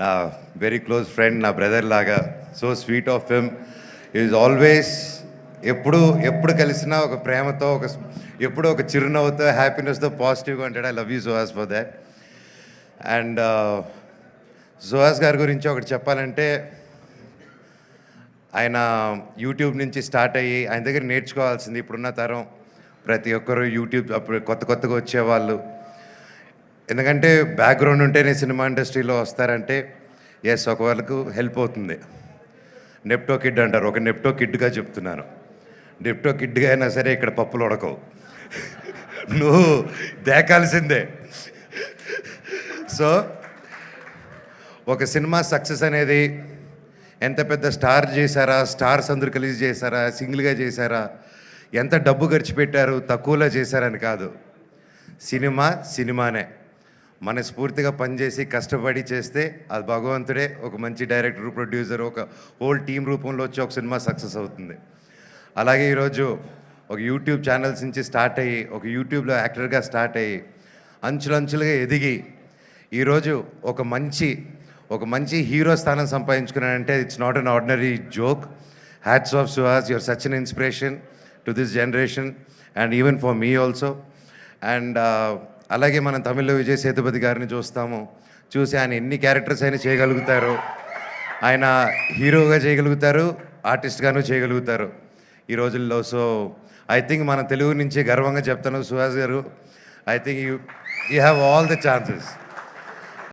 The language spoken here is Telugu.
నా వెరీ క్లోజ్ ఫ్రెండ్, నా బ్రదర్ లాగా. So sweet of him. Is always ఎప్పుడు ఎప్పుడు కలిసినా ఒక ప్రేమతో, ఎప్పుడు ఒక చిరునవ్వుతో, హ్యాపీనెస్తో, పాజిటివ్గా ఉంటాడు. I love you Suhas for that. And Suhas గారి గురించి ఒకటి చెప్పాలంటే, ఆయన యూట్యూబ్ నుంచి స్టార్ట్ అయ్యి ఆయన దగ్గర నేర్చుకోవాల్సింది ఇప్పుడున్న తరం ప్రతి ఒక్కరు యూట్యూబ్ అప్పుడు కొత్తగా వచ్చేవాళ్ళు. ఎందుకంటే బ్యాక్గ్రౌండ్ ఉంటేనే సినిమా ఇండస్ట్రీలో వస్తారంటే ఎస్, ఒక వాళ్ళకు హెల్ప్ అవుతుంది. నెప్టో కిడ్ అంటారు, ఒక నెప్టో కిడ్గా చెప్తున్నాను. నెప్టో కిడ్గా అయినా సరే ఇక్కడ పప్పులు ఉడకవు, నువ్వు దేకాల్సిందే. సో ఒక సినిమా సక్సెస్ అనేది ఎంత పెద్ద స్టార్ చేశారా, స్టార్స్ అందరూ కలిసి చేశారా, సింగిల్గా చేశారా, ఎంత డబ్బు ఖర్చు పెట్టారు, తక్కువలో చేశారని కాదు. సినిమా సినిమానే. మనస్ఫూర్తిగా పనిచేసి కష్టపడి చేస్తే అది భగవంతుడే ఒక మంచి డైరెక్టర్, ప్రొడ్యూసర్, ఒక హోల్ టీం రూపంలో వచ్చి ఒక సినిమా సక్సెస్ అవుతుంది. అలాగే ఈరోజు ఒక యూట్యూబ్ ఛానల్స్ నుంచి స్టార్ట్ అయ్యి, ఒక యూట్యూబ్లో యాక్టర్గా స్టార్ట్ అయ్యి, అంచులంచులుగా ఎదిగి ఈరోజు ఒక మంచి హీరో స్థానం సంపాదించుకున్నానంటే it's not an ordinary joke. Hats off Suhas, your such an inspiration to this generation and even for me also. And అలాగే మనం తమిళ్లో విజయ్ సేతుపతి గారిని చూసి ఆయన ఎన్ని క్యారెక్టర్స్ అయినా చేయగలుగుతారు. ఆయన హీరోగా చేయగలుగుతారు, ఆర్టిస్ట్గాను చేయగలుగుతారు ఈ రోజుల్లో. సో ఐ థింక్ మన తెలుగు నుంచి గర్వంగా చెప్తాను సుహాస్ గారు, I think you have all the chances.